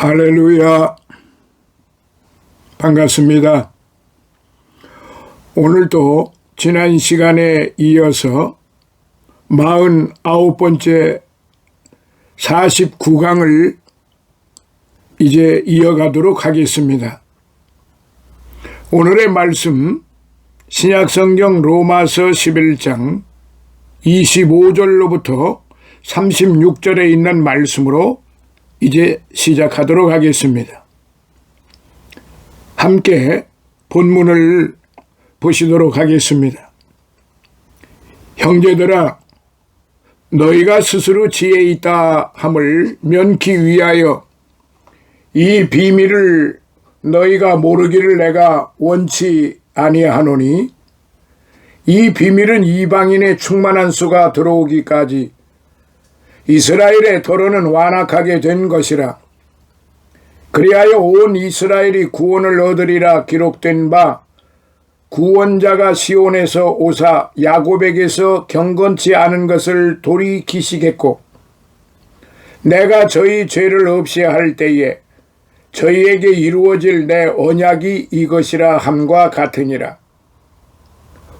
할렐루야. 반갑습니다. 오늘도 지난 시간에 이어서 49번째 49강을 이제 이어가도록 하겠습니다. 오늘의 말씀 신약성경 로마서 11장 25절로부터 36절에 있는 말씀으로 이제 시작하도록 하겠습니다. 함께 본문을 보시도록 하겠습니다. 형제들아, 너희가 스스로 지혜 있다 함을 면키 위하여 이 비밀을 너희가 모르기를 내가 원치 아니하노니, 이 비밀은 이방인의 충만한 수가 들어오기까지 이스라엘의 도로는 완악하게 된 것이라. 그리하여 온 이스라엘이 구원을 얻으리라 기록된 바, 구원자가 시온에서 오사 야곱에게서 경건치 않은 것을 돌이키시겠고, 내가 저희 죄를 없이 할 때에 저희에게 이루어질 내 언약이 이것이라 함과 같으니라.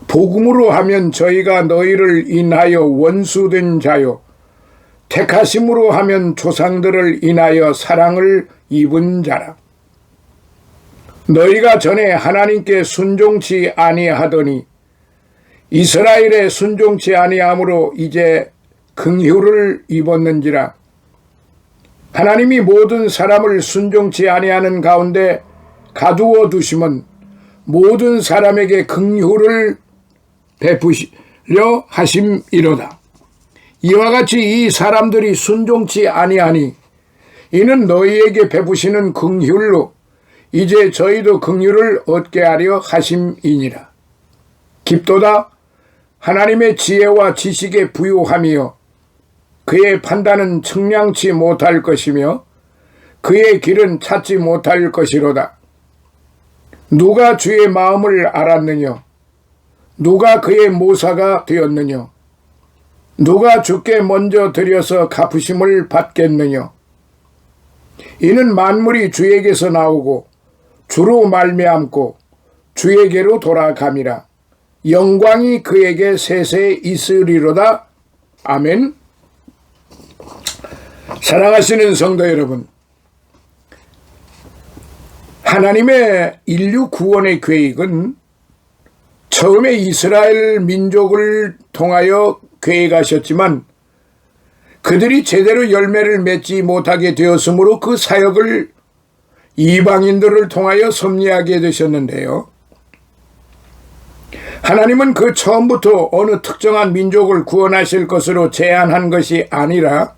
복음으로 하면 저희가 너희를 인하여 원수된 자요, 택하심으로 하면 조상들을 인하여 사랑을 입은 자라. 너희가 전에 하나님께 순종치 아니하더니 이스라엘에 순종치 아니함으로 이제 긍휼을 입었는지라. 하나님이 모든 사람을 순종치 아니하는 가운데 가두어 두심은 모든 사람에게 긍휼을 베푸시려 하심이로다. 이와 같이 이 사람들이 순종치 아니하니 이는 너희에게 베푸시는 긍휼로 이제 저희도 긍휼을 얻게 하려 하심이니라. 깊도다 하나님의 지혜와 지식에 부유함이요, 그의 판단은 측량치 못할 것이며 그의 길은 찾지 못할 것이로다. 누가 주의 마음을 알았느냐? 누가 그의 모사가 되었느냐? 누가 주께 먼저 드려서 갚으심을 받겠느냐? 이는 만물이 주에게서 나오고 주로 말미암고 주에게로 돌아감이라. 영광이 그에게 세세 있으리로다. 아멘. 사랑하시는 성도 여러분, 하나님의 인류 구원의 계획은 처음에 이스라엘 민족을 통하여 계획하셨지만 그들이 제대로 열매를 맺지 못하게 되었으므로 그 사역을 이방인들을 통하여 섭리하게 되셨는데요. 하나님은 그 처음부터 어느 특정한 민족을 구원하실 것으로 제한한 것이 아니라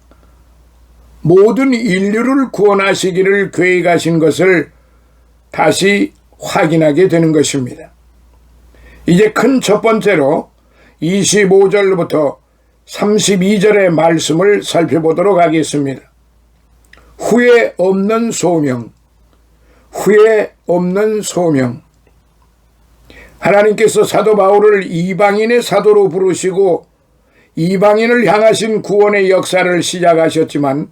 모든 인류를 구원하시기를 계획하신 것을 다시 확인하게 되는 것입니다. 이제 큰 첫 번째로 25절부터 32절의 말씀을 살펴보도록 하겠습니다. 후회 없는 소명, 후회 없는 소명. 하나님께서 사도 바울을 이방인의 사도로 부르시고 이방인을 향하신 구원의 역사를 시작하셨지만,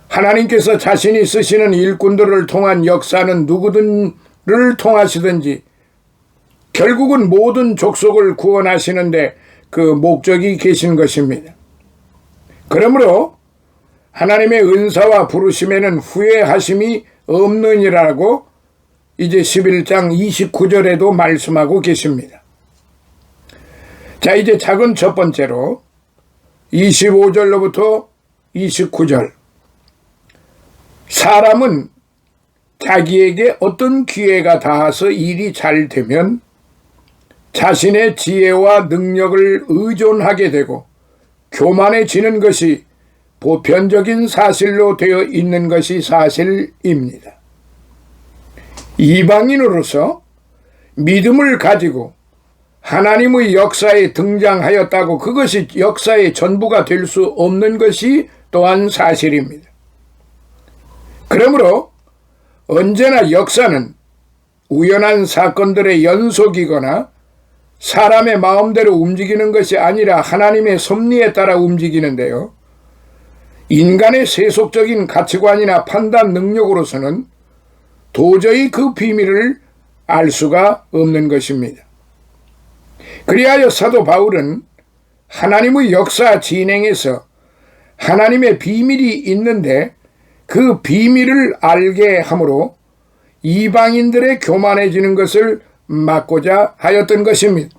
하나님께서 자신이 쓰시는 일꾼들을 통한 역사는 누구든를 통하시든지 결국은 모든 족속을 구원하시는데 그 목적이 계신 것입니다. 그러므로 하나님의 은사와 부르심에는 후회하심이 없느니라고 이제 11장 29절에도 말씀하고 계십니다. 자, 이제 작은 첫 번째로 25절로부터 29절. 사람은 자기에게 어떤 기회가 닿아서 일이 잘 되면 자신의 지혜와 능력을 의존하게 되고 교만해지는 것이 보편적인 사실로 되어 있는 것이 사실입니다. 이방인으로서 믿음을 가지고 하나님의 역사에 등장하였다고 그것이 역사의 전부가 될 수 없는 것이 또한 사실입니다. 그러므로 언제나 역사는 우연한 사건들의 연속이거나 사람의 마음대로 움직이는 것이 아니라 하나님의 섭리에 따라 움직이는데요. 인간의 세속적인 가치관이나 판단 능력으로서는 도저히 그 비밀을 알 수가 없는 것입니다. 그리하여 사도 바울은 하나님의 역사 진행에서 하나님의 비밀이 있는데 그 비밀을 알게 함으로 이방인들의 교만해지는 것을 막고자 하였던 것입니다.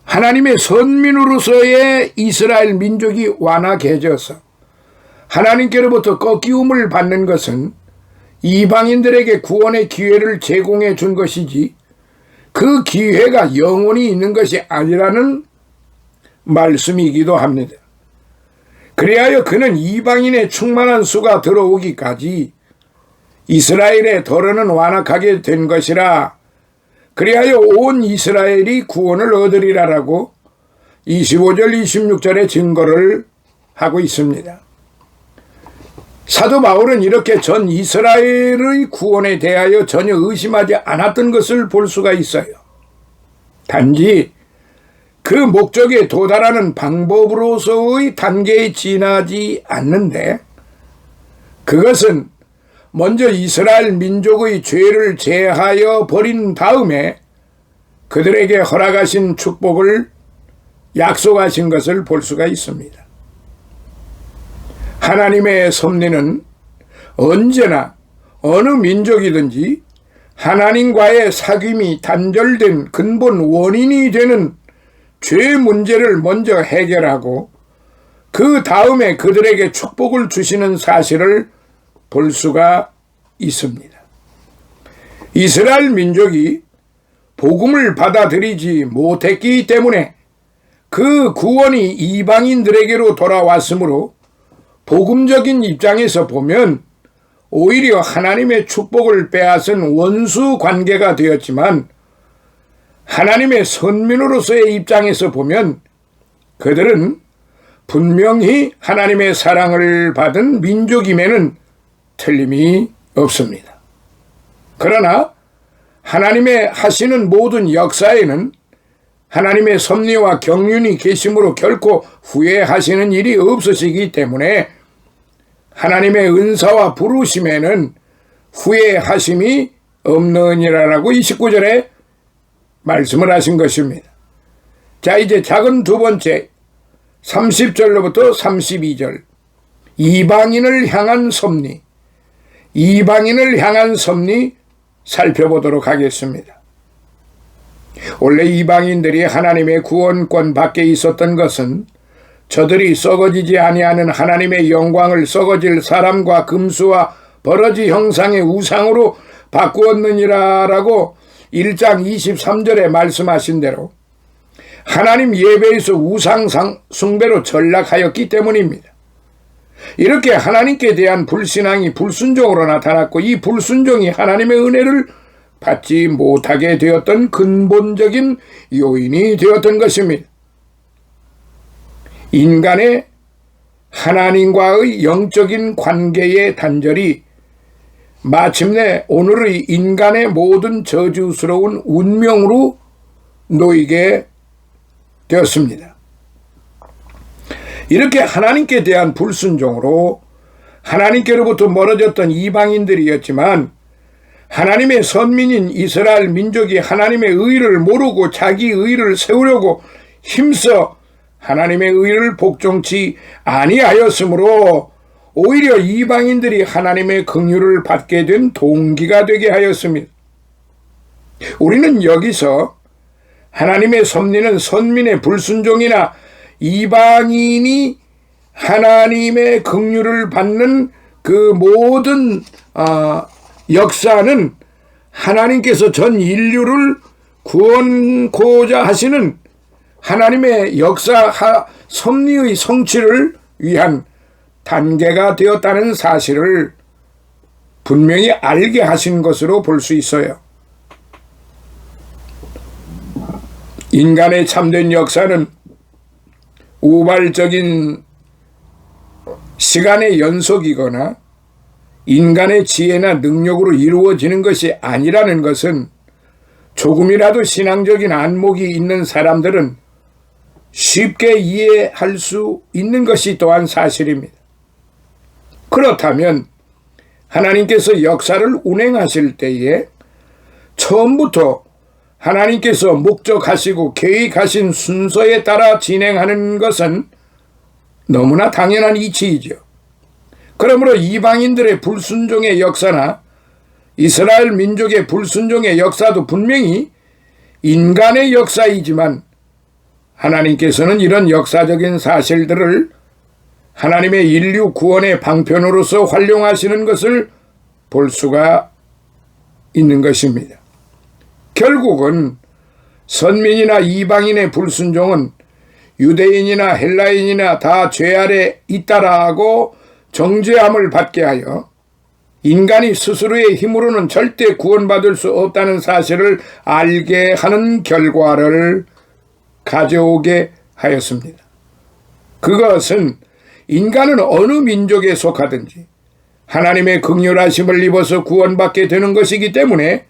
하나님의 선민으로서의 이스라엘 민족이 완악해져서 하나님께로부터 꺾이움을 받는 것은 이방인들에게 구원의 기회를 제공해 준 것이지 그 기회가 영원히 있는 것이 아니라는 말씀이기도 합니다. 그리하여 그는 이방인의 충만한 수가 들어오기까지 이스라엘의 더러는 완악하게 된 것이라 그리하여 온 이스라엘이 구원을 얻으리라라고 25절 26절의 증거를 하고 있습니다. 사도 바울은 이렇게 전 이스라엘의 구원에 대하여 전혀 의심하지 않았던 것을 볼 수가 있어요. 단지 그 목적에 도달하는 방법으로서의 단계에 지나지 않는데 그것은 먼저 이스라엘 민족의 죄를 제하여 버린 다음에 그들에게 허락하신 축복을 약속하신 것을 볼 수가 있습니다. 하나님의 섭리는 언제나 어느 민족이든지 하나님과의 사귐이 단절된 근본 원인이 되는 죄 문제를 먼저 해결하고 그 다음에 그들에게 축복을 주시는 사실을 볼 수가 있습니다. 이스라엘 민족이 복음을 받아들이지 못했기 때문에 그 구원이 이방인들에게로 돌아왔으므로 복음적인 입장에서 보면 오히려 하나님의 축복을 빼앗은 원수 관계가 되었지만 하나님의 선민으로서의 입장에서 보면 그들은 분명히 하나님의 사랑을 받은 민족임에는 틀림이 없습니다. 그러나 하나님의 하시는 모든 역사에는 하나님의 섭리와 경륜이 계심으로 결코 후회하시는 일이 없으시기 때문에 하나님의 은사와 부르심에는 후회하심이 없느니라라고 29절에 말씀을 하신 것입니다. 자, 이제 작은 두 번째 30절로부터 32절 이방인을 향한 섭리, 이방인을 향한 섭리 살펴보도록 하겠습니다. 원래 이방인들이 하나님의 구원권 밖에 있었던 것은 저들이 썩어지지 아니하는 하나님의 영광을 썩어질 사람과 금수와 버러지 형상의 우상으로 바꾸었느니라라고 1장 23절에 말씀하신 대로 하나님 예배에서 우상 숭배로 전락하였기 때문입니다. 이렇게 하나님께 대한 불신앙이 불순종으로 나타났고 이 불순종이 하나님의 은혜를 받지 못하게 되었던 근본적인 요인이 되었던 것입니다. 인간의 하나님과의 영적인 관계의 단절이 마침내 오늘의 인간의 모든 저주스러운 운명으로 놓이게 되었습니다. 이렇게 하나님께 대한 불순종으로 하나님께로부터 멀어졌던 이방인들이었지만 하나님의 선민인 이스라엘 민족이 하나님의 의를 모르고 자기 의를 세우려고 힘써 하나님의 의를 복종치 아니하였으므로 오히려 이방인들이 하나님의 긍휼을 받게 된 동기가 되게 하였습니다. 우리는 여기서 하나님의 섭리는 선민의 불순종이나 이방인이 하나님의 긍휼을 받는 그 모든 역사는 하나님께서 전 인류를 구원코자 하시는 하나님의 역사 섭리의 성취를 위한 단계가 되었다는 사실을 분명히 알게 하신 것으로 볼 수 있어요. 인간의 참된 역사는 우발적인 시간의 연속이거나 인간의 지혜나 능력으로 이루어지는 것이 아니라는 것은 조금이라도 신앙적인 안목이 있는 사람들은 쉽게 이해할 수 있는 것이 또한 사실입니다. 그렇다면 하나님께서 역사를 운행하실 때에 처음부터 하나님께서 목적하시고 계획하신 순서에 따라 진행하는 것은 너무나 당연한 이치이죠. 그러므로 이방인들의 불순종의 역사나 이스라엘 민족의 불순종의 역사도 분명히 인간의 역사이지만 하나님께서는 이런 역사적인 사실들을 하나님의 인류 구원의 방편으로서 활용하시는 것을 볼 수가 있는 것입니다. 결국은 선민이나 이방인의 불순종은 유대인이나 헬라인이나 다 죄 아래 있다라고 정죄함을 받게 하여 인간이 스스로의 힘으로는 절대 구원받을 수 없다는 사실을 알게 하는 결과를 가져오게 하였습니다. 그것은 인간은 어느 민족에 속하든지 하나님의 긍휼하심을 입어서 구원받게 되는 것이기 때문에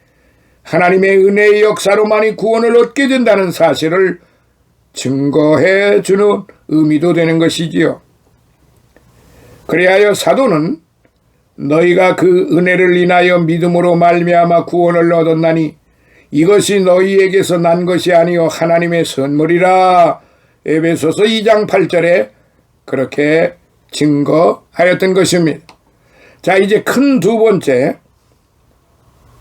하나님의 은혜의 역사로만이 구원을 얻게 된다는 사실을 증거해 주는 의미도 되는 것이지요. 그리하여 사도는 너희가 그 은혜를 인하여 믿음으로 말미암아 구원을 얻었나니 이것이 너희에게서 난 것이 아니요 하나님의 선물이라 에베소서 2장 8절에 그렇게 증거하였던 것입니다. 자, 이제 큰 두 번째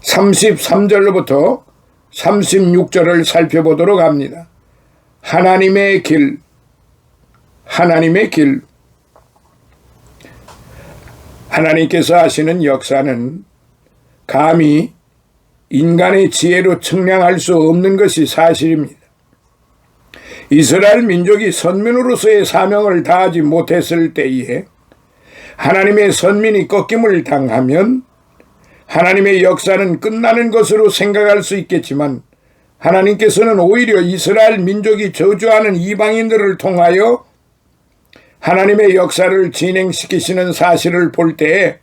33절로부터 36절을 살펴보도록 합니다. 하나님의 길, 하나님의 길. 하나님께서 하시는 역사는 감히 인간의 지혜로 측량할 수 없는 것이 사실입니다. 이스라엘 민족이 선민으로서의 사명을 다하지 못했을 때에 하나님의 선민이 꺾임을 당하면 하나님의 역사는 끝나는 것으로 생각할 수 있겠지만 하나님께서는 오히려 이스라엘 민족이 저주하는 이방인들을 통하여 하나님의 역사를 진행시키시는 사실을 볼 때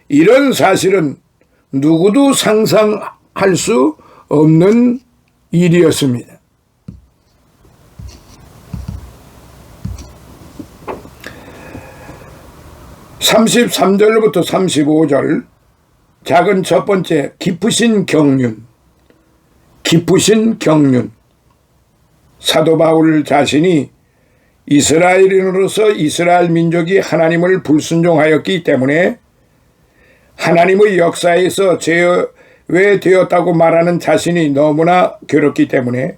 이런 사실은 누구도 상상할 수 없는 일이었습니다. (33절부터) 35절 작은 첫 번째 깊으신 경륜. 깊으신 경륜. 사도 바울 자신이 이스라엘인으로서 이스라엘 민족이 하나님을 불순종하였기 때문에 하나님의 역사에서 제외되었다고 말하는 자신이 너무나 괴롭기 때문에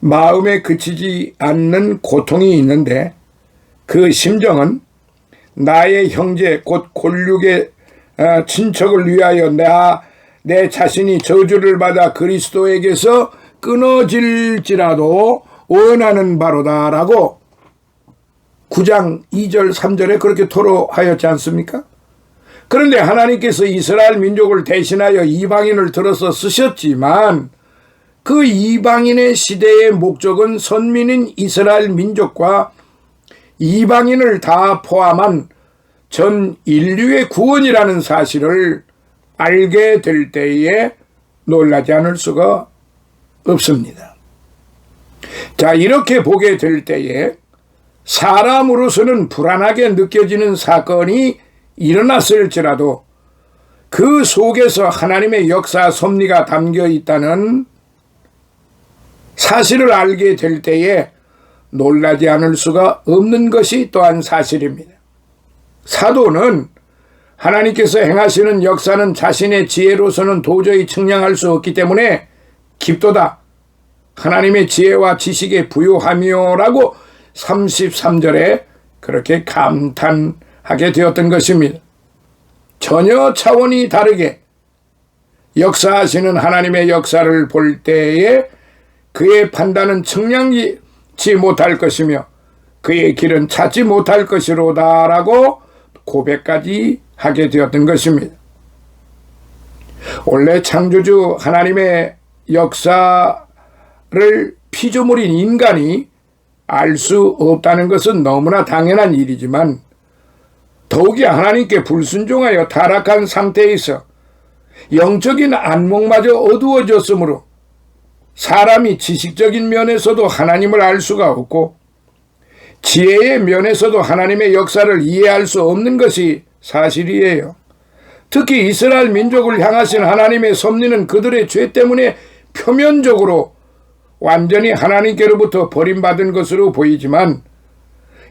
마음에 그치지 않는 고통이 있는데 그 심정은 나의 형제 곧 골육의 친척을 위하여 내 자신이 저주를 받아 그리스도에게서 끊어질지라도 원하는 바로다라고 9장 2절 3절에 그렇게 토로하였지 않습니까? 그런데 하나님께서 이스라엘 민족을 대신하여 이방인을 들어서 쓰셨지만 그 이방인의 시대의 목적은 선민인 이스라엘 민족과 이방인을 다 포함한 전 인류의 구원이라는 사실을 알게 될 때에 놀라지 않을 수가 없습니다. 자, 이렇게 보게 될 때에 사람으로서는 불안하게 느껴지는 사건이 일어났을지라도 그 속에서 하나님의 역사 섭리가 담겨 있다는 사실을 알게 될 때에 놀라지 않을 수가 없는 것이 또한 사실입니다. 사도는 하나님께서 행하시는 역사는 자신의 지혜로서는 도저히 측량할 수 없기 때문에 깊도다. 하나님의 지혜와 지식에 부유하며라고 33절에 그렇게 감탄하게 되었던 것입니다. 전혀 차원이 다르게 역사하시는 하나님의 역사를 볼 때에 그의 판단은 측량치 못할 것이며 그의 길은 찾지 못할 것이로다라고 고백까지 하게 되었던 것입니다. 원래 창조주 하나님의 역사를 피조물인 인간이 알 수 없다는 것은 너무나 당연한 일이지만 더욱이 하나님께 불순종하여 타락한 상태에서 영적인 안목마저 어두워졌으므로 사람이 지식적인 면에서도 하나님을 알 수가 없고 지혜의 면에서도 하나님의 역사를 이해할 수 없는 것이 사실이에요. 특히 이스라엘 민족을 향하신 하나님의 섭리는 그들의 죄 때문에 표면적으로 완전히 하나님께로부터 버림받은 것으로 보이지만,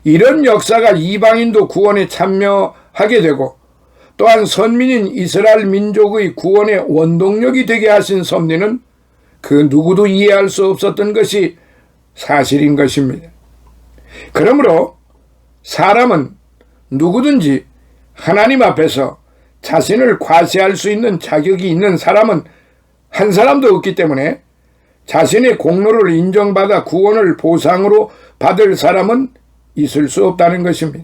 이런 역사가 이방인도 구원에 참여하게 되고 또한 선민인 이스라엘 민족의 구원의 원동력이 되게 하신 섭리는 그 누구도 이해할 수 없었던 것이 사실인 것입니다. 그러므로 사람은 누구든지 하나님 앞에서 자신을 과시할 수 있는 자격이 있는 사람은 한 사람도 없기 때문에 자신의 공로를 인정받아 구원을 보상으로 받을 사람은 있을 수 없다는 것입니다.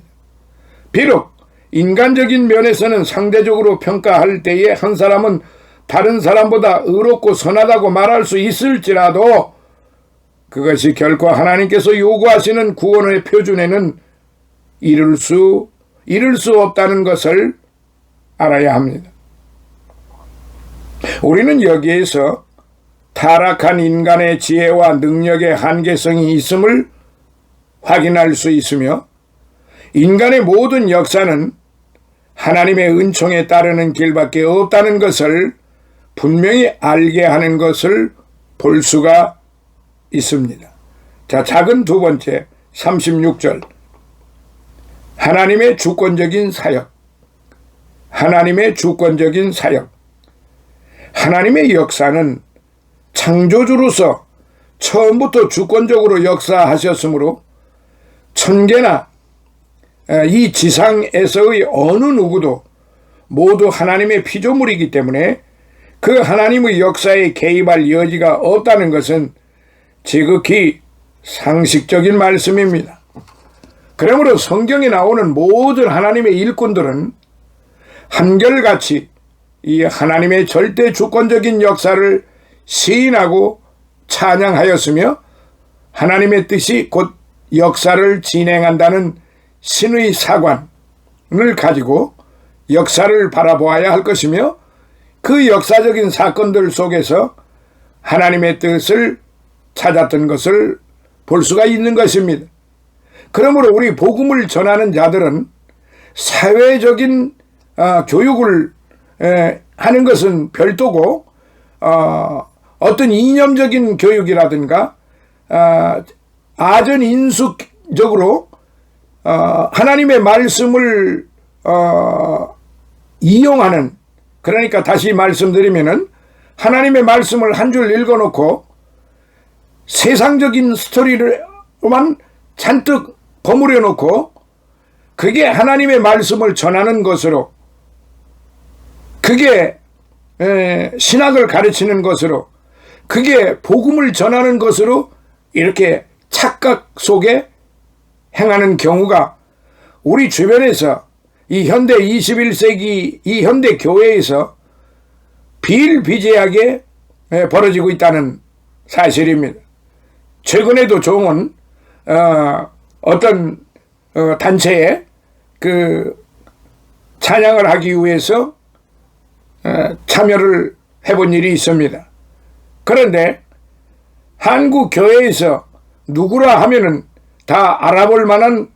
비록 인간적인 면에서는 상대적으로 평가할 때에 한 사람은 다른 사람보다 의롭고 선하다고 말할 수 있을지라도 그것이 결코 하나님께서 요구하시는 구원의 표준에는 이룰 수 없다는 것을 알아야 합니다. 우리는 여기에서 타락한 인간의 지혜와 능력의 한계성이 있음을 확인할 수 있으며, 인간의 모든 역사는 하나님의 은총에 따르는 길밖에 없다는 것을 분명히 알게 하는 것을 볼 수가 있습니다. 자, 작은 두 번째 36절. 하나님의 주권적인 사역. 하나님의 주권적인 사역. 하나님의 역사는 창조주로서 처음부터 주권적으로 역사하셨으므로 천계나 이 지상에서의 어느 누구도 모두 하나님의 피조물이기 때문에 그 하나님의 역사에 개입할 여지가 없다는 것은 지극히 상식적인 말씀입니다. 그러므로 성경에 나오는 모든 하나님의 일꾼들은 한결같이 이 하나님의 절대 주권적인 역사를 시인하고 찬양하였으며, 하나님의 뜻이 곧 역사를 진행한다는 신의 사관을 가지고 역사를 바라보아야 할 것이며, 그 역사적인 사건들 속에서 하나님의 뜻을 찾았던 것을 볼 수가 있는 것입니다. 그러므로 우리 복음을 전하는 자들은 사회적인 교육을 하는 것은 별도고, 어떤 이념적인 교육이라든가 아전인수적으로 하나님의 말씀을 이용하는, 그러니까 다시 말씀드리면은 하나님의 말씀을 한 줄 읽어놓고 세상적인 스토리로만 잔뜩 버무려 놓고 그게 하나님의 말씀을 전하는 것으로, 그게 신학을 가르치는 것으로, 그게 복음을 전하는 것으로 이렇게 착각 속에 행하는 경우가 우리 주변에서 이 현대 21세기 이 현대 교회에서 비일비재하게 벌어지고 있다는 사실입니다. 최근에도 좋은 어떤 단체에 그 찬양을 하기 위해서 참여를 해본 일이 있습니다. 그런데 한국 교회에서 누구라 하면은 다 알아볼 만한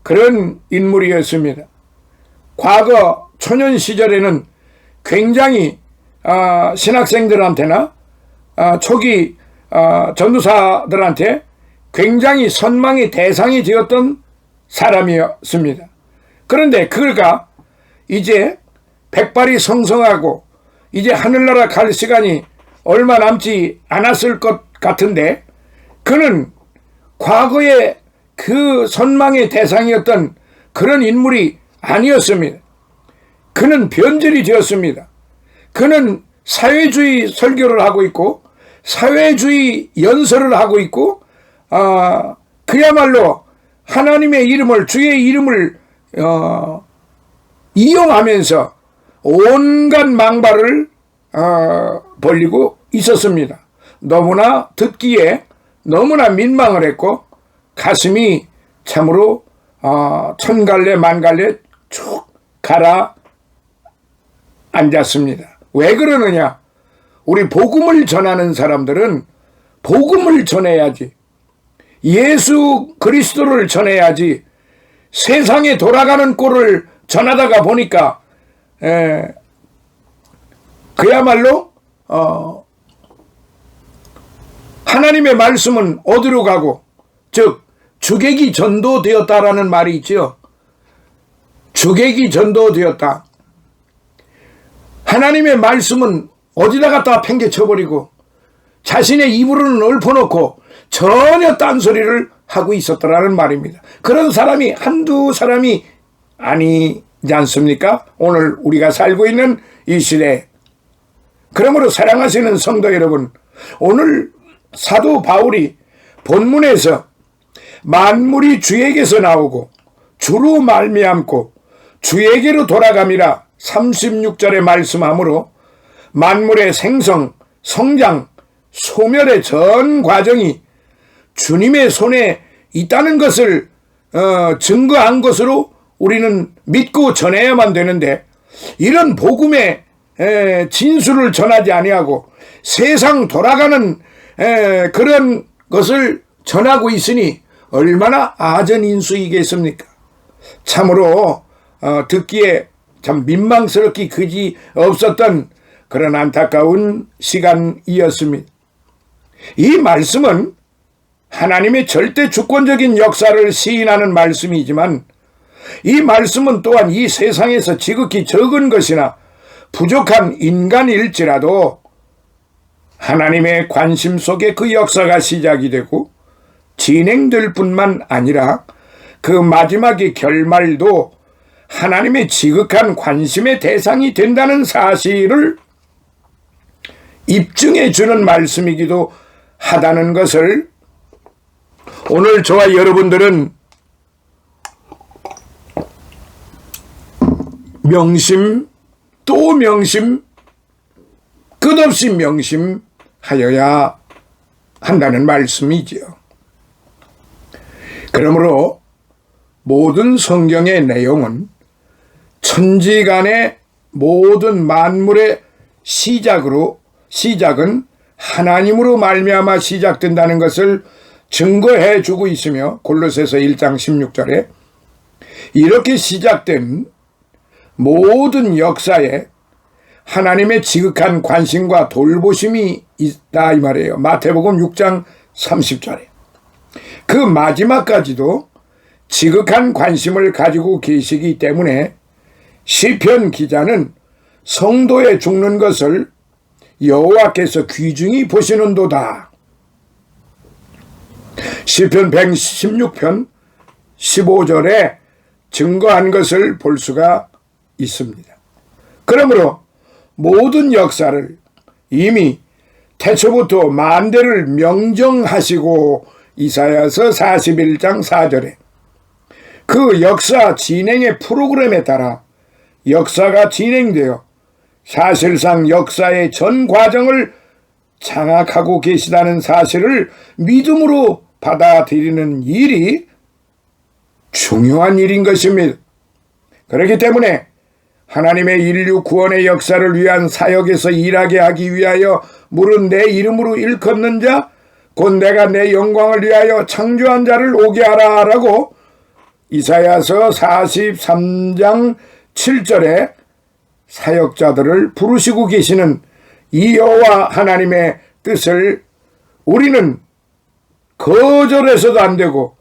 그런 인물이었습니다. 과거 초년 시절에는 굉장히 신학생들한테나 초기 전도사들한테 굉장히 선망의 대상이 되었던 사람이었습니다. 그런데 그가 이제 백발이 성성하고 이제 하늘나라 갈 시간이 얼마 남지 않았을 것 같은데, 그는 과거에 그 선망의 대상이었던 그런 인물이 아니었습니다. 그는 변절이 되었습니다. 그는 사회주의 설교를 하고 있고 사회주의 연설을 하고 있고 그야말로 하나님의 이름을, 주의 이름을 이용하면서 온갖 망발을 벌리고 있었습니다. 너무나 듣기에 너무나 민망을 했고 가슴이 참으로 천갈래 만갈래 쭉 가라앉았습니다. 왜 그러느냐? 우리 복음을 전하는 사람들은 복음을 전해야지, 예수 그리스도를 전해야지, 세상에 돌아가는 꼴을 전하다가 보니까 그야말로 하나님의 말씀은 어디로 가고, 즉 주객이 전도되었다라는 말이 있죠. 주객이 전도되었다. 하나님의 말씀은 어디다 갖다 팽개쳐버리고 자신의 입으로는 엎어놓고 전혀 딴소리를 하고 있었더라는 말입니다. 그런 사람이 한두 사람이 아니지 않습니까? 오늘 우리가 살고 있는 이 시대에. 그러므로 사랑하시는 성도 여러분, 오늘 사도 바울이 본문에서 만물이 주에게서 나오고 주로 말미암고 주에게로 돌아감이라 36절에 말씀하므로 만물의 생성, 성장, 소멸의 전 과정이 주님의 손에 있다는 것을 증거한 것으로 우리는 믿고 전해야만 되는데, 이런 복음의 진술을 전하지 아니하고 세상 돌아가는 그런 것을 전하고 있으니 얼마나 아전인수이겠습니까? 참으로 듣기에 참 민망스럽기 그지 없었던 그런 안타까운 시간이었습니다. 이 말씀은 하나님의 절대 주권적인 역사를 시인하는 말씀이지만, 이 말씀은 또한 이 세상에서 지극히 적은 것이나 부족한 인간일지라도 하나님의 관심 속에 그 역사가 시작이 되고 진행될 뿐만 아니라 그 마지막의 결말도 하나님의 지극한 관심의 대상이 된다는 사실을 입증해 주는 말씀이기도 하다는 것을 오늘 저와 여러분들은 명심 또 명심, 끝없이 명심하여야 한다는 말씀이지요. 그러므로 모든 성경의 내용은 천지간의 모든 만물의 시작은 하나님으로 말미암아 시작된다는 것을 증거해 주고 있으며, 골로새서 1장 16절에 이렇게 시작된 모든 역사에 하나님의 지극한 관심과 돌보심이 있다 이 말이에요. 마태복음 6장 30절에 그 마지막까지도 지극한 관심을 가지고 계시기 때문에 시편 기자는 성도의 죽는 것을 여호와께서 귀중히 보시는도다. 시편 116편 15절에 증거한 것을 볼 수가 있습니다. 그러므로 모든 역사를 이미 태초부터 만대를 명정하시고, 이사야서 41장 4절에 그 역사 진행의 프로그램에 따라 역사가 진행되어 사실상 역사의 전 과정을 장악하고 계시다는 사실을 믿음으로 받아들이는 일이 중요한 일인 것입니다. 그렇기 때문에 하나님의 인류 구원의 역사를 위한 사역에서 일하게 하기 위하여 물은 내 이름으로 일컫는 자 곧 내가 내 영광을 위하여 창조한 자를 오게 하라 라고 이사야서 43장 7절에 사역자들을 부르시고 계시는 이 여호와 하나님의 뜻을 우리는 거절해서도 안 되고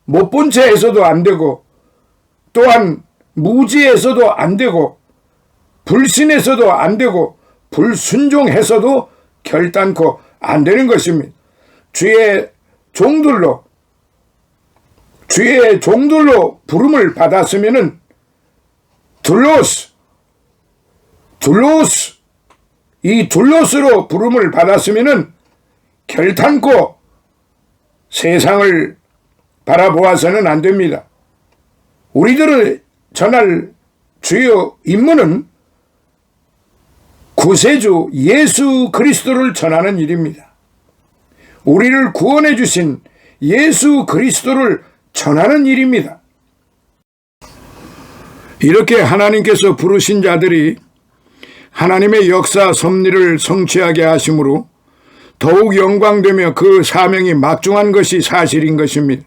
못 본 채 해서도 안 되고 또한 무지해서도 안 되고 불신해서도 안 되고 불순종해서도 결단코 안 되는 것입니다. 주의 종들로 부름을 받았으면은 이 둘로스로 부름을 받았으면은 결단코 세상을 바라보아서는 안 됩니다. 우리들을 전할 주요 임무는 구세주 예수 그리스도를 전하는 일입니다. 우리를 구원해 주신 예수 그리스도를 전하는 일입니다. 이렇게 하나님께서 부르신 자들이 하나님의 역사 섭리를 성취하게 하심으로 더욱 영광되며 그 사명이 막중한 것이 사실인 것입니다.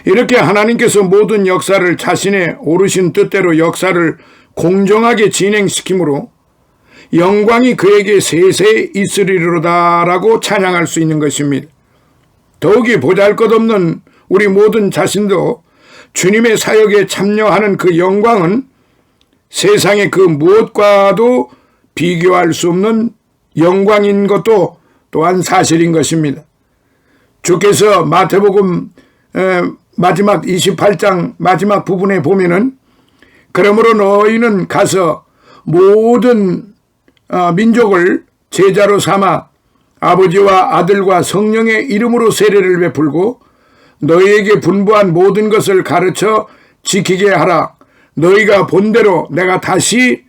이렇게 하나님께서 모든 역사를 자신의 오르신 뜻대로 역사를 공정하게 진행시키므로 영광이 그에게 세세 있으리로다라고 찬양할 수 있는 것입니다. 더욱이 보잘것없는 우리 모든 자신도 주님의 사역에 참여하는 그 영광은 세상의 그 무엇과도 비교할 수 없는 영광인 것도 또한 사실인 것입니다. 주께서 마태복음 마지막 28장 마지막 부분에 보면은 그러므로 너희는 가서 모든 민족을 제자로 삼아 아버지와 아들과 성령의 이름으로 세례를 베풀고 너희에게 분부한 모든 것을 가르쳐 지키게 하라. 너희가 본대로 내가 다시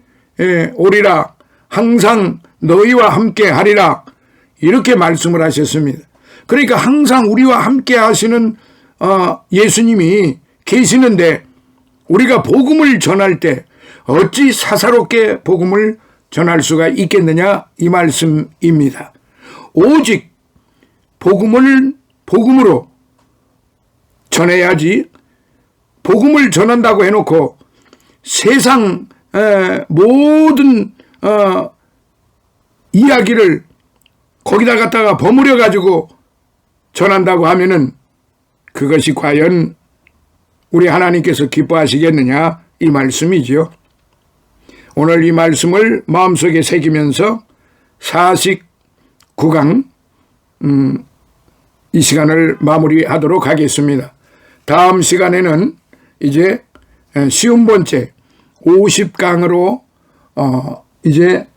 오리라. 항상 너희와 함께 하리라. 이렇게 말씀을 하셨습니다. 그러니까 항상 우리와 함께 하시는 예수님이 계시는데 우리가 복음을 전할 때 어찌 사사롭게 복음을 전할 수가 있겠느냐 이 말씀입니다. 오직 복음으로 전해야지 복음을 전한다고 해놓고 세상 모든 이야기를 거기다 갖다가 버무려 가지고 전한다고 하면은 그것이 과연 우리 하나님께서 기뻐하시겠느냐 이 말씀이지요. 오늘 이 말씀을 마음속에 새기면서 49강 이 시간을 마무리하도록 하겠습니다. 다음 시간에는 이제 쉬운 번째 50강으로 이제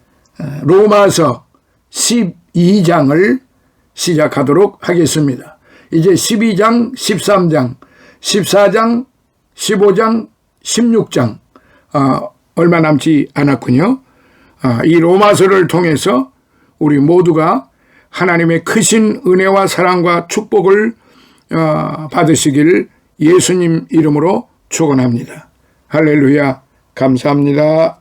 로마서 12장을 시작하도록 하겠습니다. 이제 12장, 13장, 14장, 15장, 16장 얼마 남지 않았군요. 이 로마서를 통해서 우리 모두가 하나님의 크신 은혜와 사랑과 축복을 받으시길 예수님 이름으로 축원합니다. 할렐루야. 감사합니다.